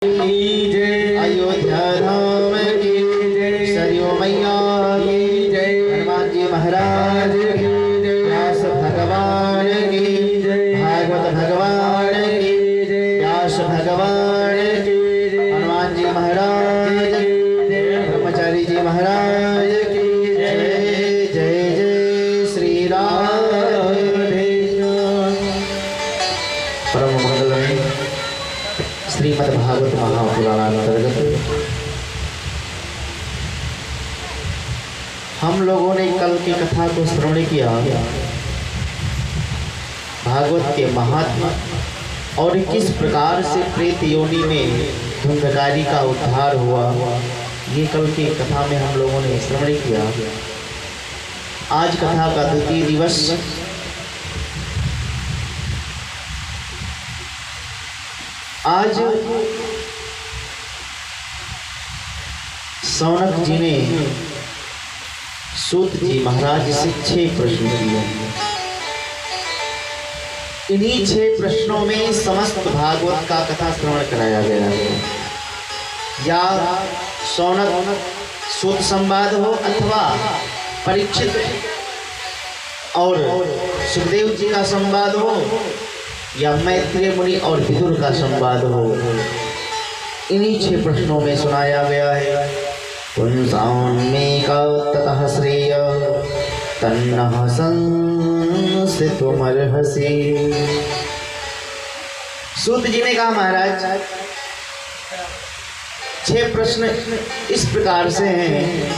की जय, अयोध्या धाम की जय, सरयू मैया की जय, हनुमान जी महाराज की जय, व्यास भगवान की जय, भागवत भगवान की जय, व्यास भगवान की जय, हनुमान जी महाराज की जय, ब्रह्मचारी जी महाराज की जय जय जय श्री राधे। परम मंगलमय श्रीमद् भागवत महापुराणांतर्गत हम लोगों ने कल की कथा को श्रवण किया। भागवत के महात्मा और किस प्रकार से प्रेत योनि में धुंधकारी का उद्धार हुआ, ये कल की कथा में हम लोगों ने श्रवण किया। आज कथा का द्वितीय दिवस। आज सौनक जी ने सूत जी महाराज से 6 प्रश्न किए। इन्हीं 6 प्रश्नों में समस्त भागवत का कथा श्रवण कराया गया है। या सौनक सूत संवाद हो अथवा परीक्षित और सुखदेव जी का संवाद हो या मैत्रेय मुनि और विदुर का संवाद हो, इन्हीं 6 प्रश्नों में सुनाया गया है। पुंसान्मेका ततः श्रेय तन्नः संसितुमर्हसि। सूत जी ने कहा, महाराज 6 प्रश्न इस प्रकार से हैं।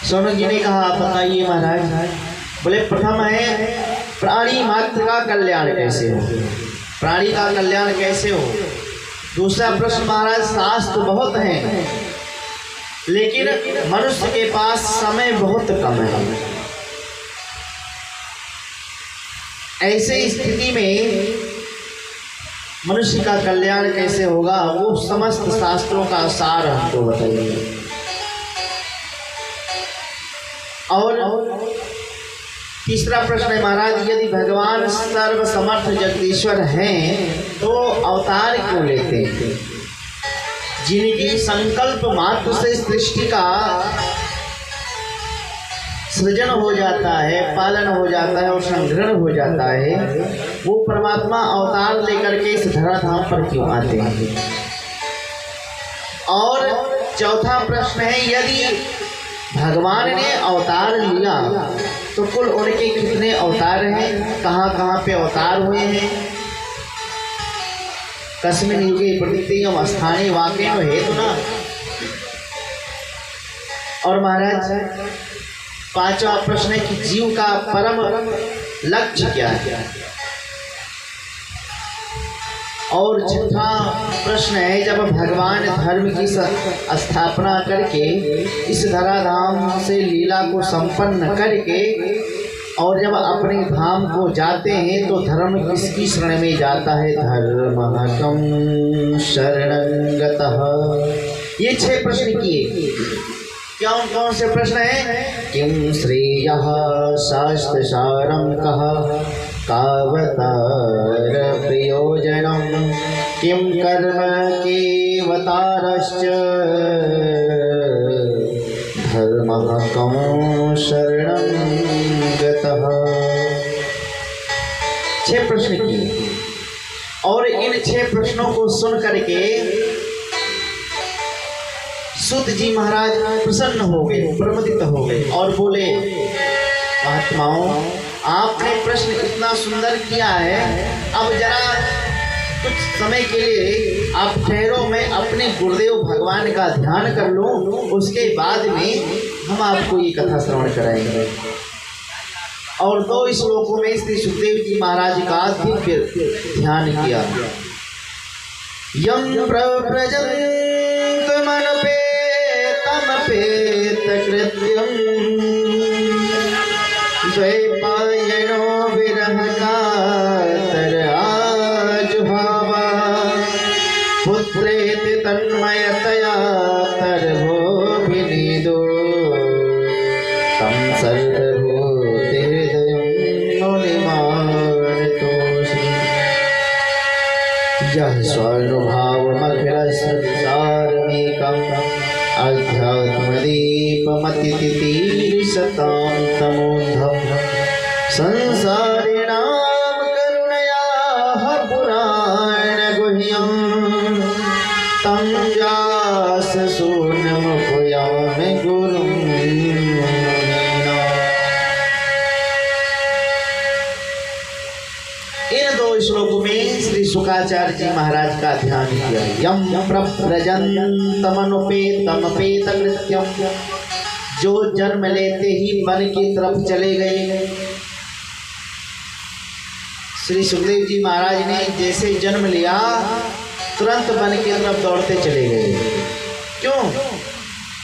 सौनक जी ने कहा, आप बताइए महाराज। बोले, प्रथम है प्राणी मात्र का कल्याण कैसे हो, प्राणी का कल्याण कैसे हो। दूसरा प्रश्न, महाराज शास्त्र बहुत हैं लेकिन मनुष्य के पास समय बहुत कम है। ऐसे स्थिति में मनुष्य का कल्याण कैसे होगा, वो समस्त शास्त्रों का सार हमको बताइए। और तीसरा प्रश्न है, महाराज यदि भगवान सर्वसमर्थ जगदीश्वर हैं तो अवतार क्यों लेते हैं। जिनकी संकल्प मात्र से सृष्टि का सृजन हो जाता है, पालन हो जाता है और संग्रहण हो जाता है, वो परमात्मा अवतार लेकर के इस धराधाम पर क्यों आते हैं। और चौथा प्रश्न है, यदि भगवान ने अवतार लिया तो कुल उनके कितने अवतार हैं, कहाँ कहाँ पे अवतार हुए हैं। कस्मिन् युगे प्रतीयम स्थानीय वाक्य में हेतु ना। और महाराज 5वां प्रश्न है कि जीव का परम लक्ष्य क्या है। और 6वां प्रश्न है, जब भगवान धर्म की स्थापना करके इस धराधाम से लीला को संपन्न करके और जब अपने धाम को जाते हैं तो धर्म किसकी शरण में जाता है। धर्मकं शरणं गतः। ये 6 प्रश्न किए। कौन कौन से प्रश्न हैं। किं श्रेयः शास्त्र सारं कः कावतार प्रयोजनम किं कर्म केवतारश्च धर्मः कं शरणं गतः। 6 प्रश्न किए और इन 6 प्रश्नों को सुन करके सूत जी महाराज प्रसन्न हो गए, प्रमुदित हो गए और बोले, महात्माओं आपने प्रश्न इतना सुंदर किया है, अब जरा कुछ समय के लिए आप ठहरो, मैं अपने गुरुदेव भगवान का ध्यान कर लूं, उसके बाद में हम आपको ये कथा श्रवण कराएंगे। और 2 श्लोकों में श्री सुखदेव जी महाराज का दिव्य ध्यान किया। यम प्रव्रजन्त मनपेतमपेत कृत्यम द्वैपायनो विरह कातर आजुभावा पुत्रेति तन्मयतया तरभो विनीदो तम सर्वभूते हृदयं मुनिमानतोषि। यः स्वानुभावमखिलसंसारमेकम् अध्यात्मदीपमतितितीर्षतां तमोऽन्धम् संसारिणां करुणयाः पुराणगुह्यं तं व्याससूनुमुपयामि गुरुं मुनीनाम्। इन दो श्लोकों में श्री शुकाचार्य जी महाराज का ध्यान किया। यम प्रव्रजन्तमनुपेतमपेत कृत्यम, जो जन्म लेते ही वन की तरफ चले गए। श्री सुखदेव जी महाराज ने जैसे जन्म लिया तुरंत वन की तरफ दौड़ते चले गए। क्यों?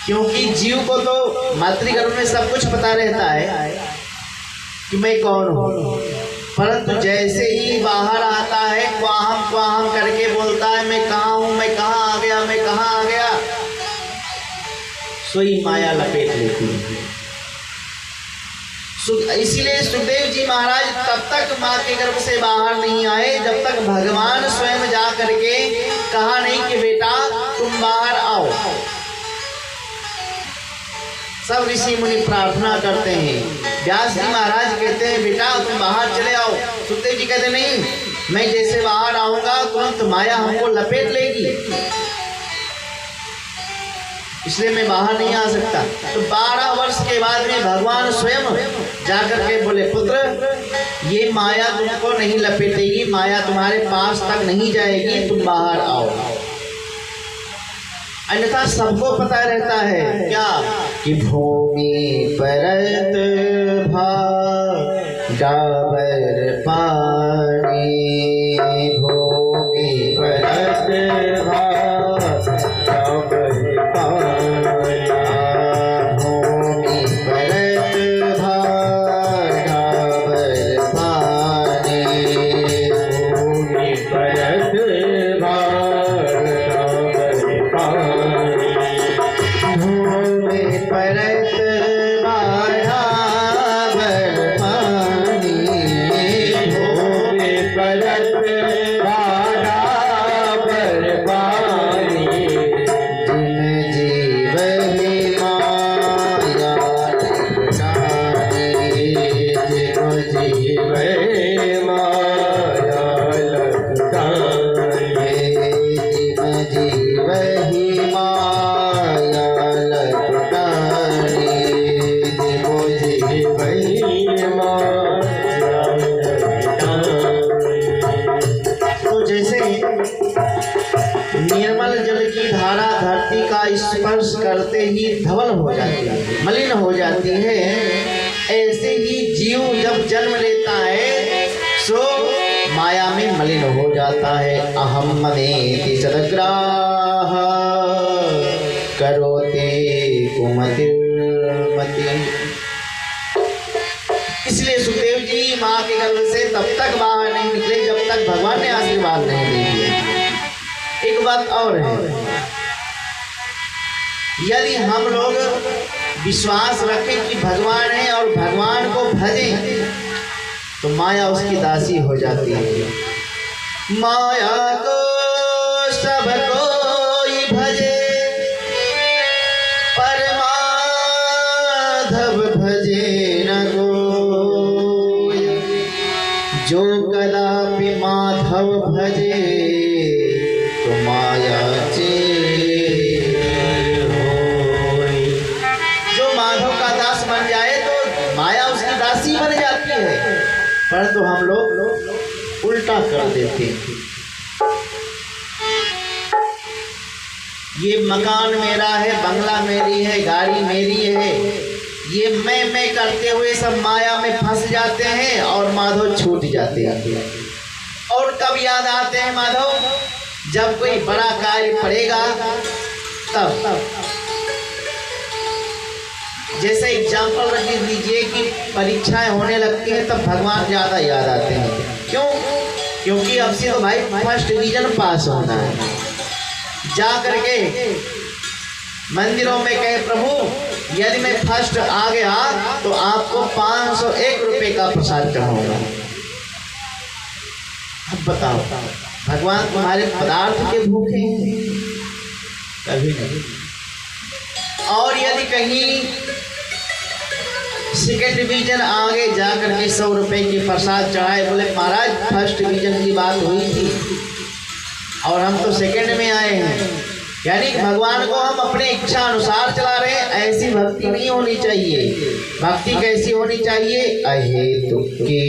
क्योंकि जीव को तो मातृगर्भ में सब कुछ पता रहता है कि मैं कौन हूँ, परंतु जैसे ही बाहर आता है क्वाहम क्वाहम करके बोलता है मैं कहाँ हूँ, मैं कहाँ आ गया, मैं कहाँ आ गया, सोई माया लपेट लेती है। इसीलिए सुखदेव जी महाराज तब तक माँ के गर्भ से बाहर नहीं आए जब तक भगवान स्वयं जा करके कहा नहीं कि बेटा तुम बाहर आओ। सब ऋषि मुनि प्रार्थना करते हैं। व्यास जी महाराज कहते हैं बेटा तुम बाहर चले आओ। सुखदेव जी कहते नहीं, मैं जैसे बाहर आऊंगा तुरंत माया हमको लपेट लेगी, इसलिए मैं बाहर नहीं आ सकता। तो 12 वर्ष के बाद में भगवान स्वयं जाकर के बोले पुत्र ये माया तुमको नहीं लपेटेगी, माया तुम्हारे पास तक नहीं जाएगी, तुम बाहर आओ। अन्यथा सबको पता रहता है क्या कि भूमि परत डाबर पानी, भूमि परत डाबर पानी, भूमि परत डाबर पानी, भूमि परत भूमि परत बराबर पानी, भूमि परत बराबर पानी, जिन जीव ही माया लपटानी, जिन जीव माया लपटानी, जिन जीव ही माया लपटानी, जिन जीव ही माया लपटानी। तो जैसे निर्मल जल की धारा धरती का स्पर्श करते ही धवल हो जाती है, मलिन हो जाती है, ऐसे ही जीव जब जन्म लेता है सो माया में मलिन हो जाता है। अहम मनेति सदग्राह करोते कुमतिर्मति। इसलिए सुखदेव जी माँ के गर्भ से तब तक बाहर नहीं निकले जब तक भगवान ने आशीर्वाद नहीं दे दिया। एक बात और है, यदि हम लोग विश्वास रखें कि भगवान है और भगवान को भजें तो माया उसकी दासी हो जाती है। माया को सब कोई भजे परमाधव भजे न कोई, जो कदापि माधव भजे तो माया जो माधव का दास बन जाए तो माया उसकी दासी बन जाती है, परंतु हम लोग उल्टा कर देते हैं। ये मकान मेरा है, बंगला मेरी है, गाड़ी मेरी है, ये मैं करते हुए सब माया में फंस जाते हैं और माधव छूट जाते हैं। और कब याद आते हैं माधव? जब कोई बड़ा कार्य पड़ेगा तब। जैसे एग्जाम्पल रख लीजिए कि परीक्षाएं होने लगती हैं तब भगवान ज़्यादा याद आते हैं। क्यों? क्योंकि अब से तो भाई फर्स्ट डिवीजन पास होना है। जा करके मंदिरों में कहे प्रभु यदि मैं फर्स्ट आ गया तो आपको 501 रुपये का प्रसाद चढ़ाऊंगा। अब बताओ भगवान तुम्हारे पदार्थ के भूखे हैं? कभी नहीं। और यदि कहीं सेकेंड डिवीजन आगे जाकर के 100 रुपए की प्रसाद चढ़ाए, बोले महाराज फर्स्ट डिवीजन की बात हुई थी और हम तो सेकेंड में आए हैं, यानी भगवान को हम अपने इच्छा अनुसार चला रहे हैं। ऐसी भक्ति नहीं होनी चाहिए। भक्ति कैसी होनी चाहिए? अहेतुक की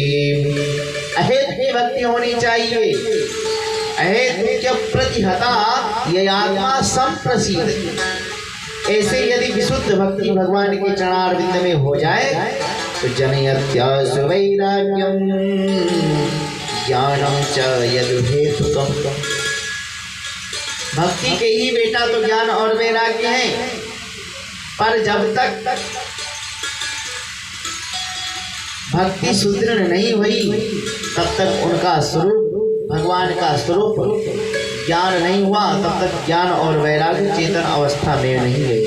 भक्ति होनी चाहिए। अहेतुक प्रतिहता ये आत्मा संप्रसिद्ध। ऐसे यदि विशुद्ध भक्ति भगवान के चरणारविंद में हो जाए तो जनयत्यासु वैराग्यम ज्ञानम च यदुहेतुकम। भक्ति के ही बेटा तो ज्ञान और वैराग्य है, पर जब तक भक्ति सुदृढ़ नहीं हुई तब तक उनका स्वरूप, भगवान का स्वरूप ज्ञान नहीं हुआ, तब तक ज्ञान और वैराग्य चेतन अवस्था में नहीं गई।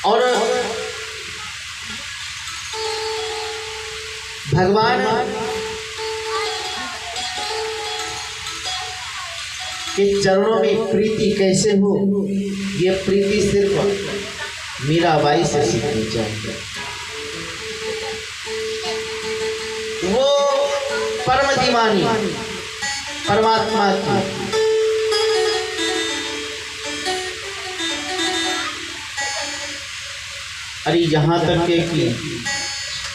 और भगवान के चरणों में प्रीति कैसे हो, ये प्रीति सिर्फ मीराबाई से सीखनी चाहिए। वो परम दीवानी परमात्मा की, अरे यहाँ तक के कि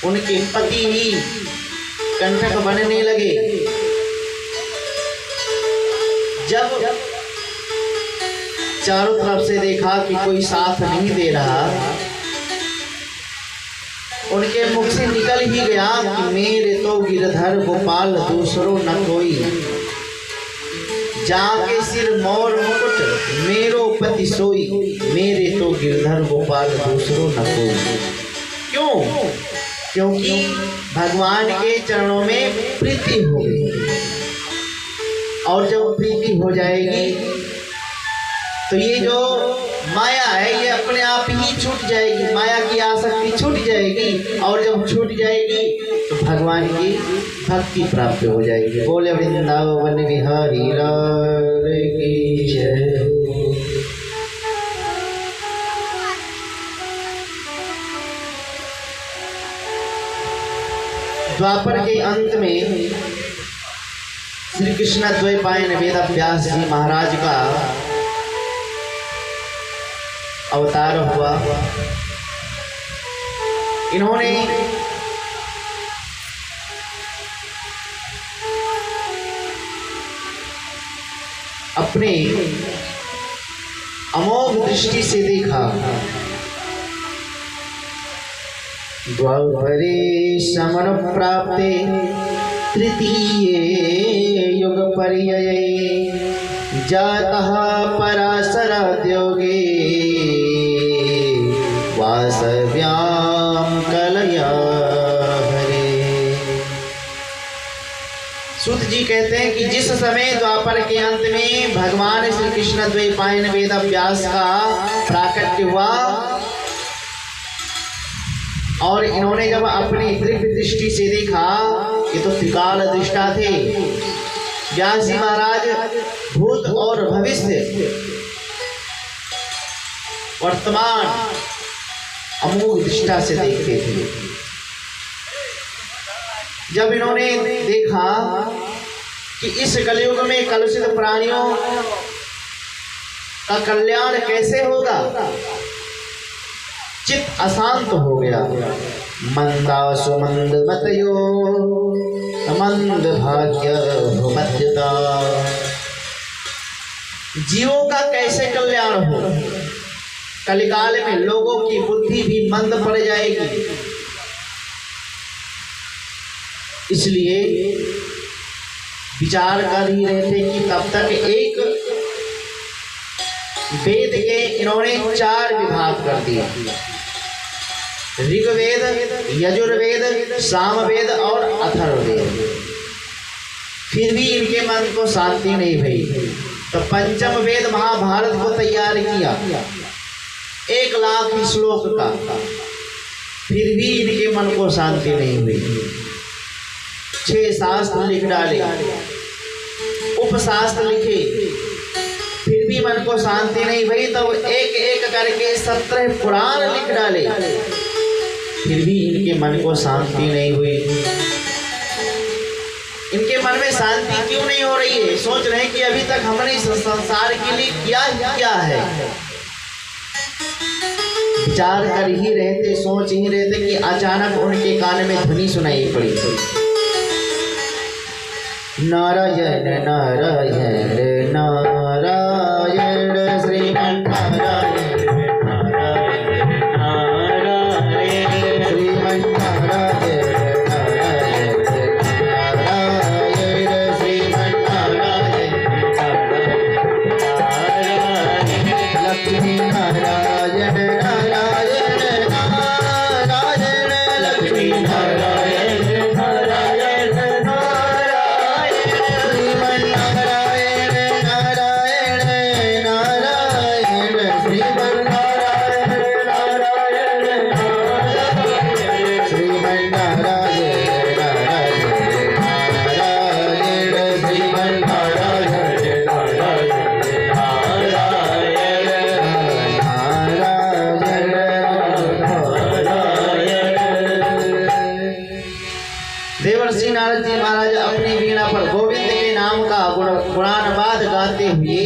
उनके पति ही कंटक बनने लगे। जब चारों तरफ से देखा कि कोई साथ नहीं दे रहा, उनके मुख से निकल ही गया कि मेरे तो गिरधर गोपाल दूसरो न कोई, जाके सिर मोर मुकुट मेरो पति सोई, मेरे तो गिरधर गोपाल दूसरो न कोई। क्यों? क्योंकि भगवान के चरणों में प्रीति हो गई। और जब प्रीति हो जाएगी तो ये जो माया है ये अपने आप ही छूट जाएगी, माया की आसक्ति छूट जाएगी। और जब छूट जाएगी तो भगवान की भक्ति प्राप्त हो जाएगी। बोले वृंदावन बिहारी लाल की जय। द्वापर के अंत में श्री कृष्ण द्वैपायन वेद व्यास जी महाराज का अवतार हुआ। इन्होंने अपने अमोघ दृष्टि से देखा। द्वापरे समन प्राप्ते तृतीये युग पर्यये जातः पराशराद्योगे वासव्याम कलया हरे। सूत जी कहते हैं कि जिस समय द्वापर के अंत में भगवान श्री कृष्ण द्वैपायन वेद व्यास का प्राकट्य हुआ और इन्होंने जब अपनी दिव्य दृष्टि से देखा, ये तो त्रिकाल दृष्टा थे। व्यास जी महाराज भूत और भविष्य वर्तमान अमोघ दृष्टा से देखते थे। जब इन्होंने देखा कि इस कलयुग में कलुषित प्राणियों का कल्याण कैसे होगा, चित्त अशांत हो गया। मंदा सुमंद मतयो मंद भाग्य मध्यता। जीवों का कैसे कल्याण हो, कलिकाल में लोगों की बुद्धि भी मंद पड़ जाएगी। इसलिए विचार कर ही रहे थे कि तब तक एक वेद के इन्होंने 4 विभाग कर दिए, ऋग्वेद, यजुर्वेद, सामवेद और अथर्ववेद। फिर भी इनके मन को शांति नहीं भई, तो पंचम वेद महाभारत को तैयार किया 1 लाख श्लोक का। फिर भी इनके मन को शांति नहीं हुई। 6 शास्त्र लिख डाले, उपशास्त्र लिखे, फिर भी मन को शांति नहीं हुई, तो एक एक करके 17 पुराण लिख डाले, फिर भी इनके मन को शांति नहीं हुई। इनके मन में शांति क्यों नहीं हो रही है? सोच रहे हैं कि अभी तक हमने इस संसार के लिए क्या है। विचार कर ही रहे थे, सोच ही रहे थे कि अचानक उनके कान में ध्वनि सुनाई पड़ी, नारायण नारायण नारायण श्रीमन नारायण नारायण श्रीमन नारायण नारायण श्रीमन नारायण लक्ष्मी नारायण नारायण नारायण लक्ष्मी नारायण नारायण नारायण श्रीमन नारायण नारायण नारायण श्रीमन नारायण नारायण श्रीमन नारायण नारायण श्रीमन नारायण देवर्षि नारद जी महाराज अपनी वीणा पर गोविंद के नाम का गुणानुवाद गाते हुए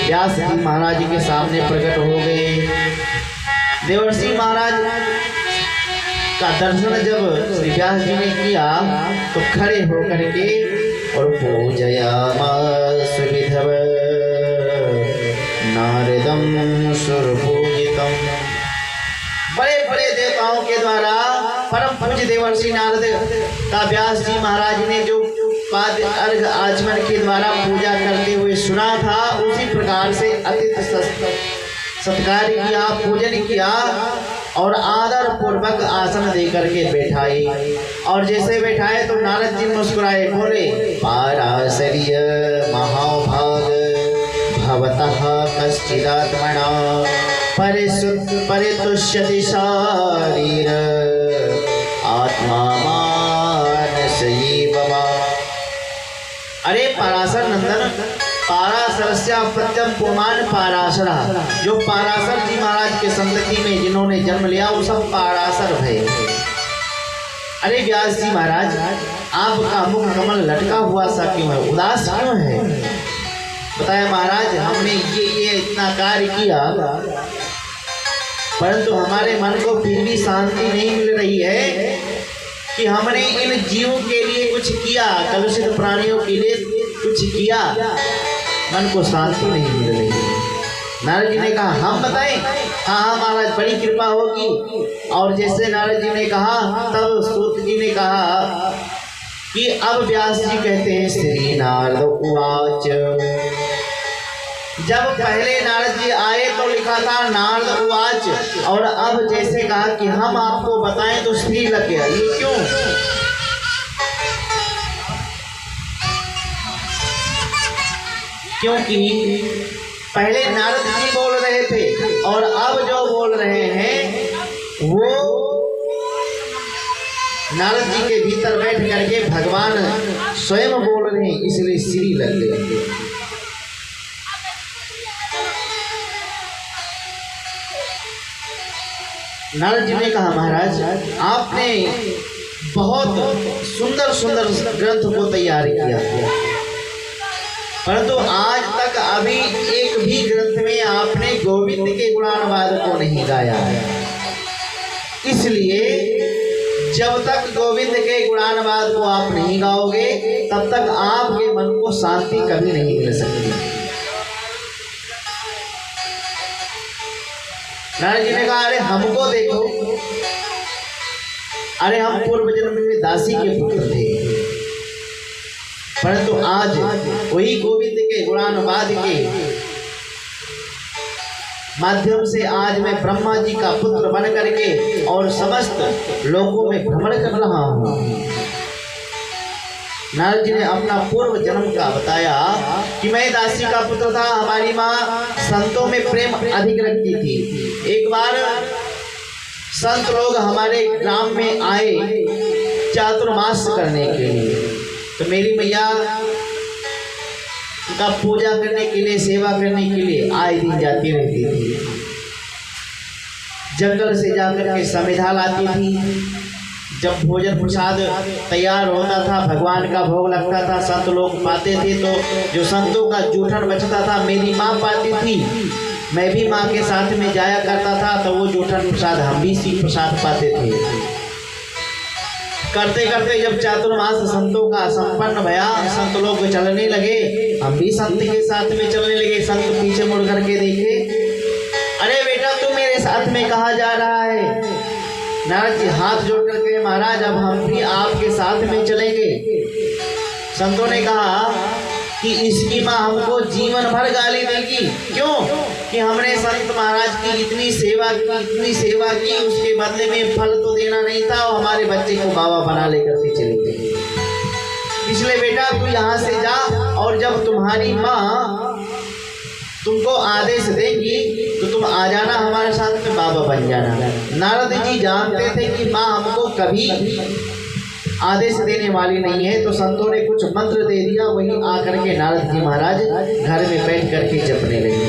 व्यास जी महाराज के सामने प्रकट हो गए। देवर्षि महाराज का दर्शन जब श्री व्यास जी ने किया तो खड़े होकर के और पूजयामास विधव नारदम सुरपूजितम, बड़े बड़े देवताओं के द्वारा परम पूज्य देवर्षि नारद का व्यास जी महाराज ने जो पाद अर्घ आचमन के द्वारा पूजा करते हुए सुना था, उसी प्रकार से अतिथि सत्कार किया, पूजन किया और आदर पूर्वक आसन देकर के बैठाए। और जैसे बैठाए तो नारद जी मुस्कुराए, बोले पाराशर्य महाभाग भवतः कश्चिदात्मना परितुष्यति शारीर आत्मा मानसयैव वा। अरे पराशर नंदन, पाराशरस्य प्रत्यम पुमान पाराशर, जो पाराशर जी महाराज के संतति में जिन्होंने जन्म लिया वो सब पाराशर भय। अरे व्यास जी महाराज, आपका मुख कमल लटका हुआ सा क्यों है, उदास क्यों है? बताया महाराज, हमने ये इतना कार्य किया परंतु हमारे मन को फिर भी शांति नहीं मिल रही है कि हमने इन जीवों के लिए कुछ किया, कलुषित प्राणियों के लिए कुछ किया, मन को शांति नहीं मिल रही है। नारद जी ने कहा हम बताएं? हाँ महाराज, बड़ी कृपा होगी। और जैसे नारद जी ने कहा तब सूत जी ने कहा कि अब व्यास जी कहते हैं श्री नारद उवाच। जब पहले नारद जी आए तो लिखा था नारद उवाच, और अब जैसे कहा कि हम आपको बताएं तो श्री लग गया। ये क्यों? क्योंकि पहले नारद जी बोल रहे थे और अब जो बोल रहे हैं वो नारद जी के भीतर बैठ करके भगवान स्वयं बोल रहे हैं, इसलिए श्री लग गए। नारद जी ने कहा महाराज, आपने बहुत सुंदर सुंदर ग्रंथ को तैयार किया, परंतु आज तक अभी एक भी ग्रंथ में आपने गोविंद के गुणानुवाद को नहीं गाया है। इसलिए जब तक गोविंद के गुणानुवाद को आप नहीं गाओगे तब तक आपके मन को शांति कभी नहीं मिल सकती। नारद जी ने कहा अरे हमको देखो, अरे हम पूर्व जन्म में दासी के पुत्र थे, परंतु आज वही गोविंद के गुणानुवाद के माध्यम से आज मैं ब्रह्मा जी का पुत्र बन करके और समस्त लोकों में भ्रमण कर रहा हूँ। नारद जी ने अपना पूर्व जन्म का बताया कि मैं दासी का पुत्र था, हमारी माँ संतों में प्रेम अधिक रखती थी। एक बार संत लोग हमारे ग्राम में आए चातुर्मास करने के लिए, तो मेरी मैया का पूजा करने के लिए, सेवा करने के लिए आए दिन जाती रहती थी। जंगल से जाकर के समिधा लाती थी। जब भोजन प्रसाद तैयार होता था, भगवान का भोग लगता था, संत लोग पाते थे, तो जो संतों का जूठन बचता था मेरी माँ पाती थी। मैं भी माँ के साथ में जाया करता था, तो वो जूठन प्रसाद हम भी सी प्रसाद पाते थे। करते करते जब चातुर्मास संतों का संपन्न भया, संत लोग चलने लगे, हम भी संत के साथ में चलने लगे। संत पीछे मुड़ करके देखे, अरे बेटा तू मेरे साथ में कहाँ जा रहा है? नारद जी हाथ जोड़ करके, महाराज अब हम भी आपके साथ में चलेंगे। संतों ने कहा कि इसकी माँ हमको जीवन भर गाली देगी। क्यों? कि हमने संत महाराज की इतनी सेवा की, उसके बदले में फल तो देना नहीं था, और हमारे बच्चे को बाबा बना लेकर के चले गए। इसलिए बेटा तू यहाँ से जा, और जब तुम्हारी माँ तुमको आदेश देंगी तो तुम आ जाना हमारे साथ में, बाबा बन जाना। नारद जी जानते थे कि माँ हमको कभी आदेश देने वाली नहीं है, तो संतों ने कुछ मंत्र दे दिया। वही आकर के नारद जी महाराज घर में बैठ करके जपने लगे।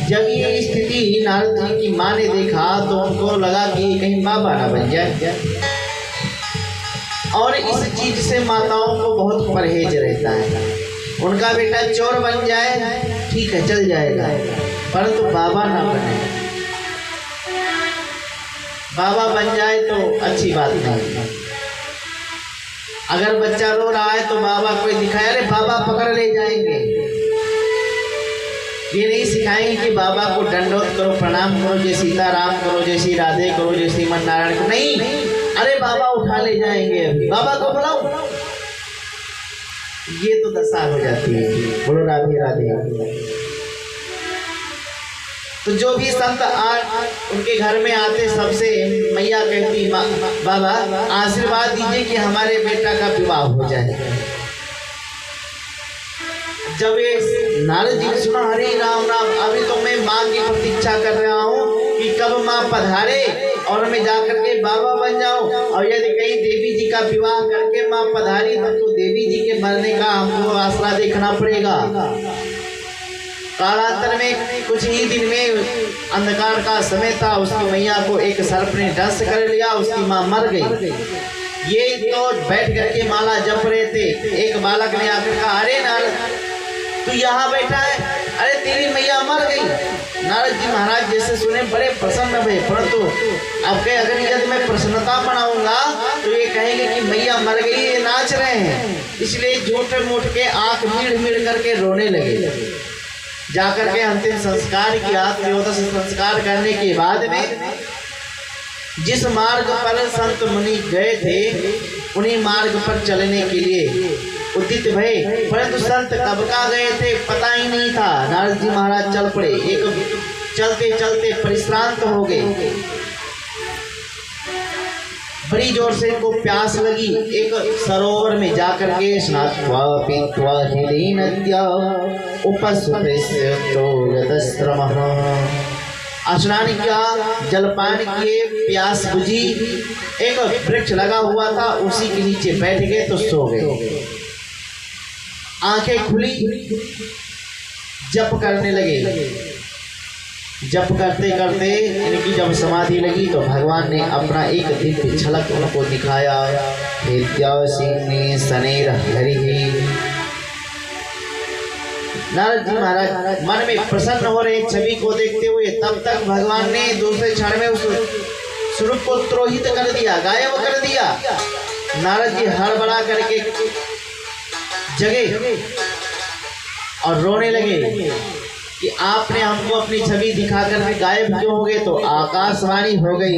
जब ये स्थिति नारद जी की माँ ने देखा तो उनको लगा कि कहीं बाबा ना बन जाए, और इस चीज से माताओं को बहुत परहेज रहता है। उनका बेटा चोर बन जाए ठीक है, चल जाएगा, परंतु बाबा ना बने। बाबा बन जाए तो अच्छी बात नहीं। अगर बच्चा रो रहा है तो बाबा कोई दिखाए, अरे बाबा पकड़ ले जाएंगे। ये नहीं सिखाएंगे कि बाबा को दंडोत करो, प्रणाम करो, जय सीताराम करो, जय श्री राधे करो, जय श्रीमन नारायण को नहीं। अरे बाबा उठा ले जाएंगे, अभी बाबा को बुलाओ। ये तो दशा हो जाती है। बोलो राधे राधे। तो जो भी संत उनके घर में आते, सबसे मैया कहती, बाबा आशीर्वाद दीजिए कि हमारे बेटा का विवाह हो जाए। जब ये नारद जी ने सुना, हरे राम राम, अभी तो मैं माँ की प्रतीक्षा कर रहा हूँ कि कब माँ पधारे और मैं जाकर के बाबा बन जाऊं। और यदि कहीं देवी जी का विवाह करके माँ पधारी तो देवी जी के मरने का हमको आसरा देखना पड़ेगा। कालांतर में कुछ ही दिन में अंधकार का समय था, उसकी मैया को एक सर्प ने डस कर लिया, उसकी माँ मर गई। ये तो बैठ करके माला जप रहे थे। एक बालक ने आकर कहा, अरे नारद तू यहाँ बैठा है, अरे तेरी मैया मर गई। नारद जी महाराज जैसे सुने बड़े प्रसन्न हुए, परंतु अब कहे अगर यदि मैं प्रसन्नता बनाऊंगा तो ये कहेंगे कि मैया मर गई, ये नाच रहे हैं। इसलिए झूठ मूठ के आंख मीड़ मीड़ करके रोने लगे। जाकर के अंतिम संस्कार किया। त्रयोदश संस्कार करने के बाद में जिस मार्ग पर संत मुनि गए थे उन्हीं मार्ग पर चलने के लिए उदित भय, परंतु संत कब का गए थे पता ही नहीं था। नारद जी महाराज चल पड़े। एक चलते चलते परिश्रांत हो गए। बड़ी जोर से इनको प्यास लगी। एक सरोवर में जाकर के स्नात्वा पीत्वा हृदय नद्या उपस्पृश्यो यतस्त्रमः, स्नान किया, जलपान किए, प्यास बुझी। एक वृक्ष लगा हुआ था, उसी के नीचे बैठ गए तो सो गए। आंखें खुली, जप करने लगे। जप करते करते इनकी जब समाधि लगी तो भगवान ने अपना एक दिव्य झलक उनको दिखाया। नारद जी महाराज मन में प्रसन्न हो रहे छवि को देखते हुए, तब तक भगवान ने दूसरे क्षण में उस स्वरूप को त्रोहित कर दिया, गायब कर दिया। नारद जी हड़बड़ा करके जगे और रोने लगे कि आपने हमको अपनी छवि दिखा कर गायब क्यों हो गए। तो आकाशवाणी हो गई,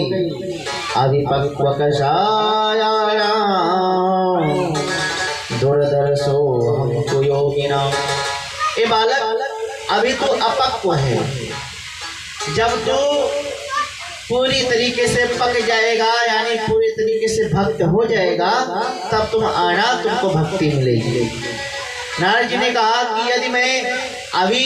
अभिपक्व कषाया दुर्दर्शो हमको योगिना। ए बालक, अभी तो अपक्व है, जब तो पूरी तरीके से पक जाएगा, यानी पूरी तरीके से भक्त हो जाएगा, तब तुम आना, तुमको भक्ति मिलेगी। नारद जी ने कहा कि यदि मैं अभी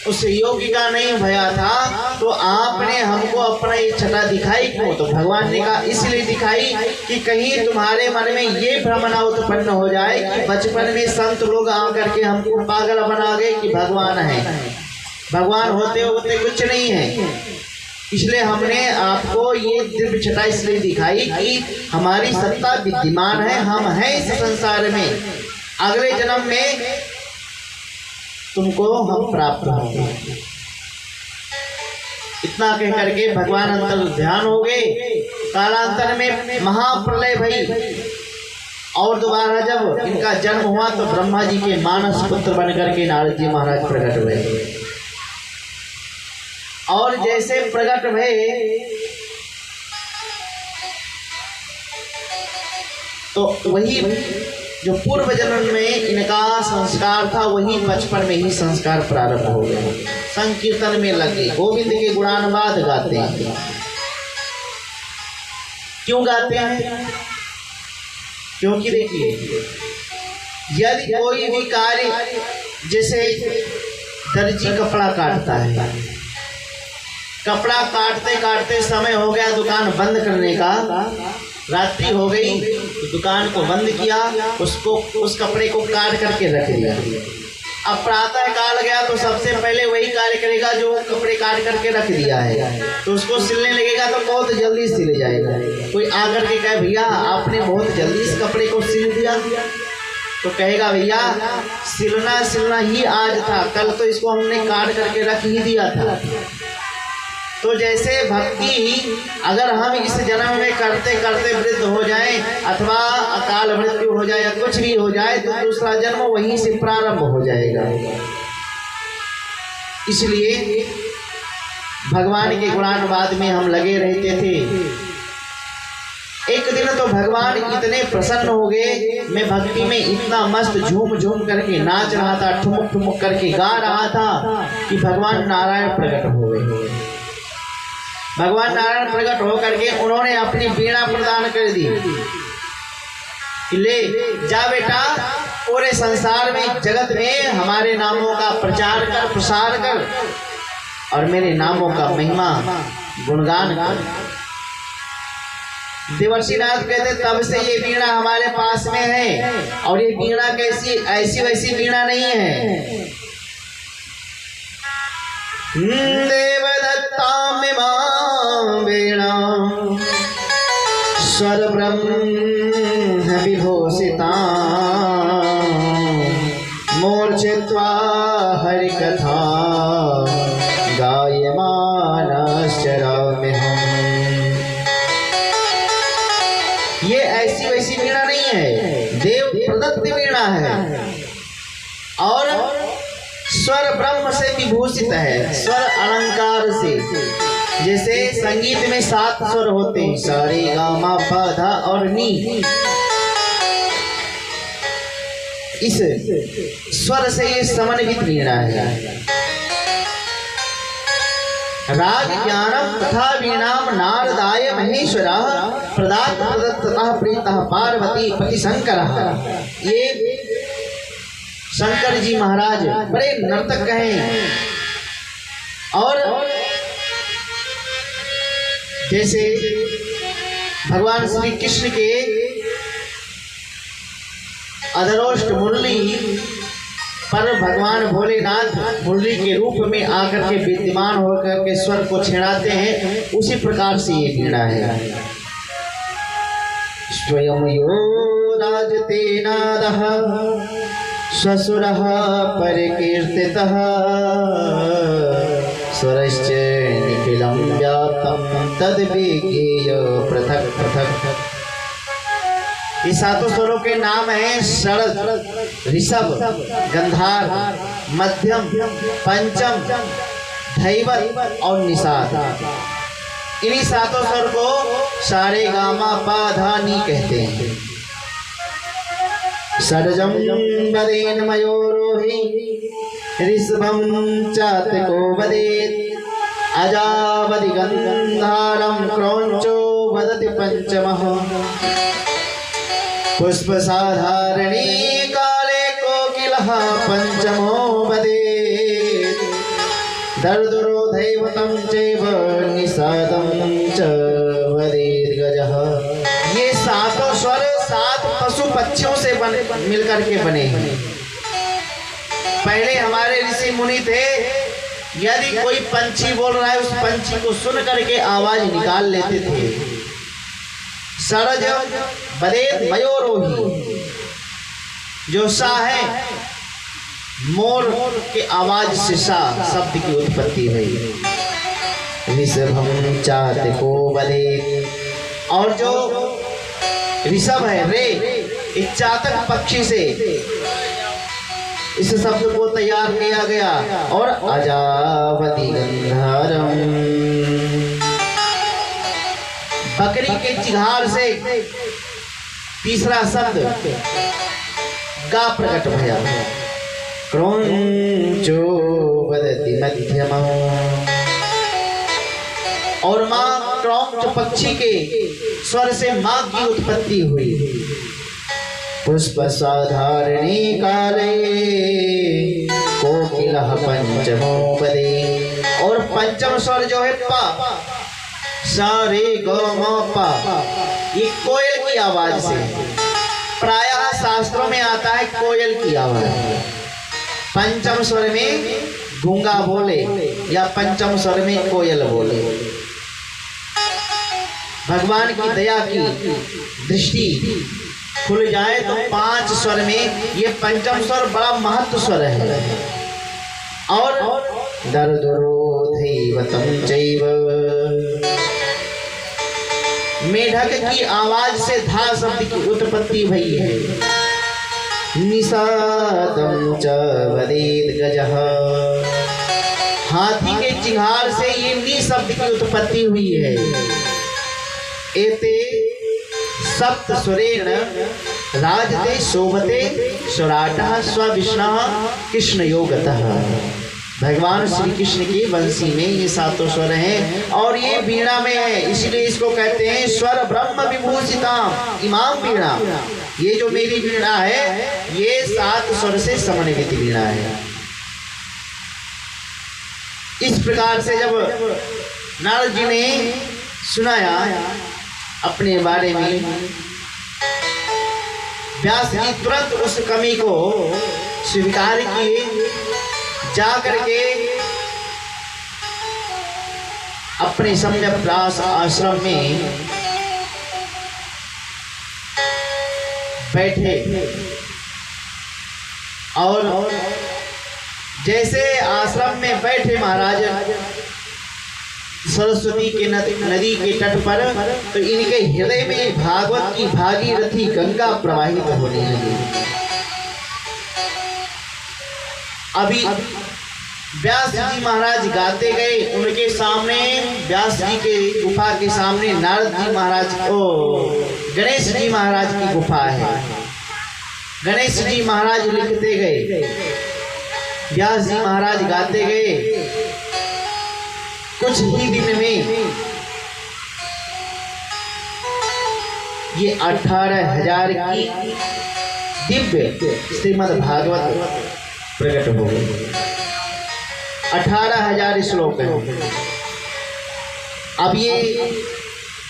उस योगी का नहीं भया था तो आपने हमको अपना ये छटा दिखाई क्यों? तो भगवान ने कहा इसलिए दिखाई कि कहीं तुम्हारे मन में ये भ्रम ना उत्पन्न हो जाए कि बचपन में संत लोग आकर के हमको पागल बना गए कि भगवान है, भगवान होते होते कुछ नहीं है। इसलिए हमने आपको ये दिव्य छटा इसलिए दिखाई कि हमारी सत्ता विद्यमान है, हम हैं इस संसार में, अगले जन्म में तुमको हम प्राप्त होंगे। इतना कह करके भगवान अंतर ध्यान हो गए। कालांतर में महाप्रलय भई और दोबारा जब इनका जन्म हुआ तो ब्रह्मा जी के मानस पुत्र बन करके नारद जी महाराज प्रकट हुए। और जैसे प्रकट भये तो वही जो पूर्व जन्म में इनका संस्कार था वही बचपन में ही संस्कार प्रारंभ हो गए। संकीर्तन में लगे, गोविंद के गुणानुवाद गाते हैं। क्यों गाते हैं? क्योंकि देखिए यदि कोई भी कार्य, जैसे दर्जी कपड़ा काटता है, कपड़ा काटते काटते समय हो गया दुकान बंद करने का, रात्रि हो गई तो दुकान को बंद किया, उसको उस कपड़े को काट करके रख दिया। अब प्रातः काल गया तो सबसे पहले वही कार्य करेगा जो कपड़े काट करके रख दिया है, तो उसको सिलने लगेगा तो बहुत जल्दी सिल जाएगा। कोई आकर के कहे भैया आपने बहुत जल्दी इस कपड़े को सिल दिया, तो कहेगा भैया सिलना ही आज था, कल तो इसको हमने काट करके रख ही दिया था। तो जैसे भक्ति अगर हम इस जन्म में करते करते वृद्ध हो जाए अथवा अकाल मृत्यु हो जाए या कुछ भी हो जाए तो दूसरा जन्म वहीं से प्रारंभ हो जाएगा। इसलिए भगवान के गुणानुवाद में हम लगे रहते थे। एक दिन तो भगवान इतने प्रसन्न हो गए, मैं भक्ति में इतना मस्त झूम झूम करके नाच रहा था, ठुमुक ठुमुक करके गा रहा था कि भगवान नारायण प्रकट हो गए। भगवान नारायण प्रकट होकर के उन्होंने अपनी वीणा प्रदान कर दी कि ले जा बेटा, पूरे संसार में जगत में हमारे नामों का प्रचार कर, प्रसार कर और मेरे नामों का महिमा गुणगान कर। देवर्षि नारद कहते तब से ये वीणा हमारे पास में है, और ये वीणा कैसी ऐसी वैसी वीणा नहीं है। देवदत्ता में वीणा स्वर ब्रह्म विभूषिता मूर्छित्वा हरि कथा गायमानश्चरामि हम। ये ऐसी वैसी वीणा नहीं है, देव प्रदत्त वीणा है और स्वर ब्रह्म से विभूषित है, स्वर अलंकार से। जैसे संगीत में 7 स्वर होते हैं, सा रे गा मा पा धा और नी। इस स्वर से ये समन्वित वीणा है। राग ज्ञानम तथा वीणाम नारदाय महेश्वरा प्रदात प्रदत्ततः प्रीतः पार्वती पति शंकर। ये शंकर जी महाराज बड़े नर्तक हैं। और जैसे भगवान श्री कृष्ण के अधरोष्ट मुरली पर भगवान भोलेनाथ मुरली के रूप में आकर के विद्यमान होकर के स्वर को छेड़ाते हैं, उसी प्रकार से ये वीणा है। स्वयं यो राजते नादः स्वसुरः परिकीर्तितः स्वरश्च निखिलं व्याप्तं तद्विज्ञेय पृथक् पृथक्। ये 7 स्वरों के नाम हैं षड्, ऋषभ, गंधार, मध्यम, पंचम, धैवत और निषाद। इन्हीं 7 स्वर को सा रे गा मा पा धा नी कहते हैं। षड्जं वदेन् मयूरोहि ऋषभं चातको वदेत् अजावदि गन्धारं क्रौञ्चो वदति पंचमः पुष्पसाधारणी काले कोकिलः गजः पंचमो वदेत् दर्दुरो दैवतं चैव निषादं च वदेत् गजः। ये सातों स्वर 7 पशु पक्षियों से मिलकर के बने हैं। पहले हमारे ऋषि मुनि थे, यदि कोई पंछी बोल रहा है उस पंछी को सुन करके आवाज निकाल लेते थे। सरज वदेत् मयूरोही, जो सा है मोर के आवाज से सा शब्द की उत्पत्ति हुई। ऋषभं चातको वदेत्, और जो ऋषभ है रे, इस चातक पक्षी से इस शब्द को तैयार किया गया। और अजावति गंधर्वं, बकरी के चिघार से तीसरा शब्द गा प्रकट भया। क्रौंचो वदति मध्यमम्, और मां क्रौंच पक्षी के स्वर से मां की उत्पत्ति हुई। पुष्प साधारणी काले कोकिलः पंचमो वदेत्, और पंचम स्वर जो है पा, सा रे ग म पा, ये कोयल की आवाज से। प्रायः शास्त्रों में आता है कोयल की आवाज। पंचम स्वर में गूंगा बोले या पंचम स्वर में कोयल बोले। भगवान की दया की दृष्टि खुल जाए तो 5 स्वर में ये पंचम स्वर बड़ा महत्व स्वर है। और दर्दुरो दैवतं चैव, मेढक की आवाज से धा शब्द की उत्पत्ति हुई है। निषादं च वदेत् गजः, हाथी के चिंगार से ये नी शब्द की उत्पत्ति हुई है। एते सप्त सुरेण राजते शोभते स्वराटः स्वविष्णः कृष्ण योगतः। भगवान श्री कृष्ण की बंसी में ये सातों स्वर हैं और ये वीणा में है, इसलिए इसको कहते हैं स्वर ब्रह्म विभूषिताम इमाम वीणा। ये जो मेरी वीणा है ये 7 स्वर से समन्वित वीणा है। इस प्रकार से जब नारद जी ने सुनाया अपने बारे में, व्यास जी तुरंत उस कमी को स्वीकार किए, जा करके अपने सम्यक्प्रास आश्रम में बैठे और जैसे आश्रम में बैठे महाराज सरस्वती के नदी के तट पर, तो इनके हृदय में भागवत की भागीरथी गंगा प्रवाहित होने लगी। अभी व्यास जी महाराज गाते गए, उनके सामने व्यास जी के गुफा के सामने नारद जी महाराज गणेश जी महाराज की गुफा है। गणेश जी महाराज लिखते गए, व्यास जी महाराज गाते गए। कुछ ही दिन में ये 18,000 की दिव्य श्रीमद् भागवत प्रकट हो गई। 18,000 श्लोक है। अब ये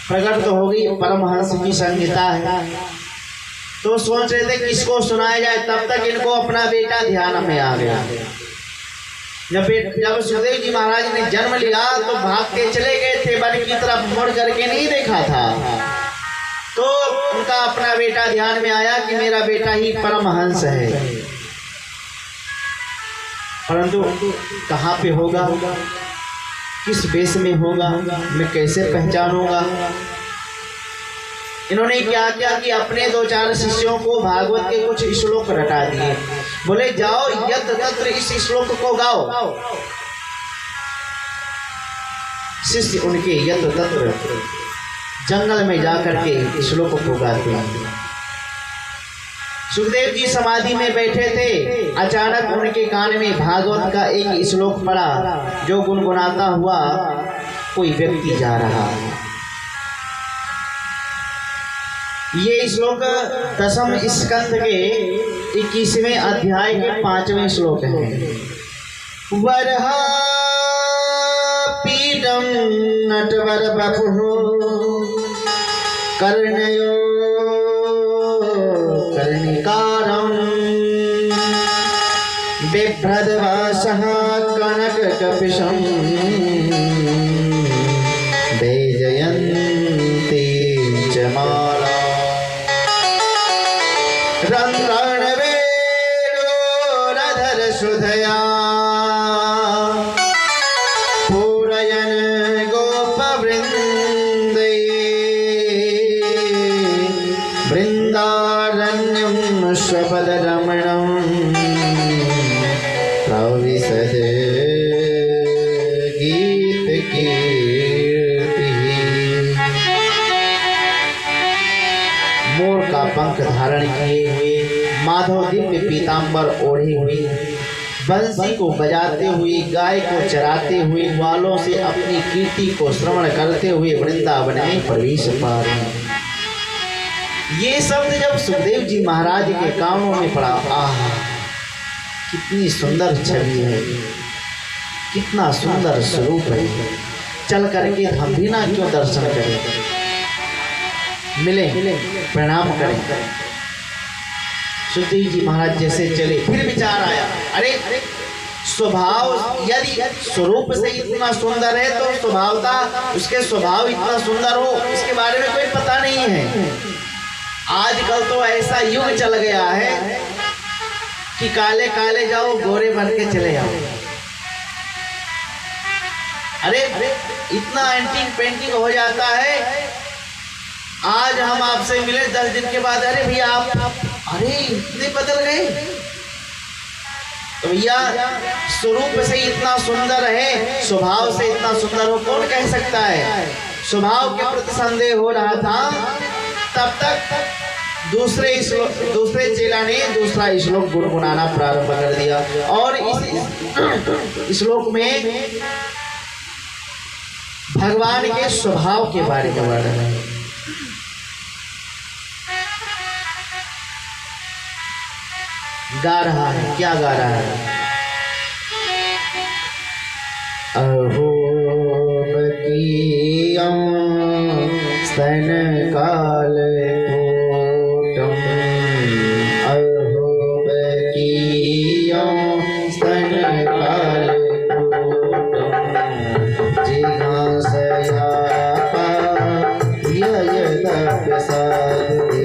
प्रकट तो हो गई, परमहंस की संहिता है। तो सोच रहे थे किसको सुनाया जाए, तब तक इनको अपना बेटा ध्यान में आ गया। जब सुखदेव जी महाराज ने जन्म लिया तो भाग के चले गए थे, वन की तरफ मुड़ करके नहीं देखा था। तो उनका अपना बेटा ध्यान में आया कि मेरा बेटा ही परमहंस है, परंतु कहाँ पे होगा, किस वेश में होगा, मैं कैसे पहचानूंगा। इन्होंने क्या किया कि अपने 2-4 शिष्यों को भागवत के कुछ श्लोक रटा दिए। बोले जाओ यत्र तत्र इस श्लोक को गाओ। शिष्य उनके यत्र तत्र जंगल में जाकर के श्लोक को गाते हैं। सुखदेव जी समाधि में बैठे थे, अचानक उनके कान में भागवत का एक श्लोक पड़ा, जो गुनगुनाता हुआ कोई व्यक्ति जा रहा है। ये श्लोक 10वें स्कंद के 21वें अध्याय के 5वें श्लोक है। वरहा पीडम नटवर बपुः कर्णयो कर्णिकारं बिभ्रद्वासः कनककपिशं वैजयन्ती च माला रन्ध्रणवेणोरधर सुधया पूरयन् गोपवृन्दे वृन्दारण्यं स्वपदरमणं प्रविशद गीतकीर्तिः। मोर का पंख धारण किए हुए, माधव दिव्य पीतांबर ओढ़े हुए, बंसी को बजाते हुए, गाय को चराते हुए, ग्वालों से अपनी कीर्ति को श्रवण करते हुए वृंदावन में प्रवेश पा रहे हैं। ये शब्द जब सुखदेव जी महाराज के कानों में पड़ा, आह कितनी सुंदर छवि है, कितना सुंदर स्वरूप है। चल करके हम भी ना क्यों दर्शन करें, मिले, प्रणाम करें। सुखदेव जी महाराज जैसे चले, फिर विचार आया, अरे स्वभाव यदि स्वरूप से इतना सुंदर है तो स्वभावता उसके स्वभाव इतना सुंदर हो, इसके बारे में कोई पता नहीं है। आजकल तो ऐसा युग चल गया है कि काले काले जाओ, गोरे बन के चले आओ। अरे इतना एंटिंग पेंटिंग हो जाता है। आज हम आपसे मिले 10 दिन के बाद, अरे भैया आप अरे इतने बदल गए। तो भैया स्वरूप से इतना सुंदर है, स्वभाव से इतना सुंदर हो कौन कह सकता है। स्वभाव के प्रति संदेह हो रहा था, तब तक दूसरे चेला ने दूसरा श्लोक गुनगुनाना प्रारंभ कर दिया। और इस श्लोक में भगवान के स्वभाव के बारे में वर्णन है। गा रहा है, क्या गा रहा है। अहो बकियं स्तन काल कोटम, अहो बकियं स्तन काल कोटम, जिघांसया पाययदप्यसादते,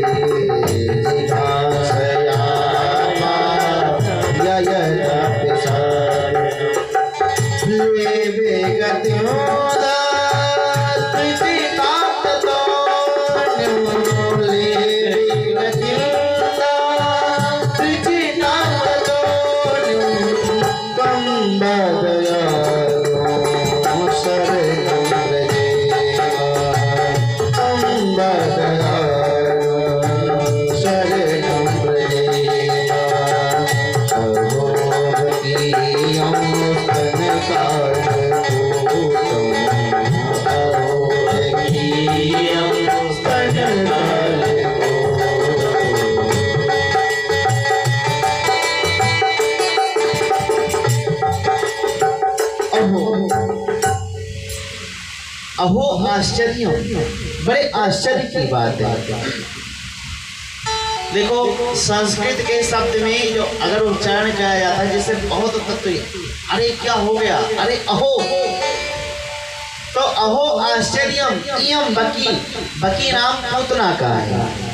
जिघांसया अहो आश्चर्य, बड़े आश्चर्य की बात है। देखो संस्कृत के शब्द में जो अगर उच्चारण किया जाता है जैसे बहुत तत्व, अरे क्या हो गया, अरे अहो, तो अहो आश्चर्यम इयम बकी, बकी नाम पूतना का है।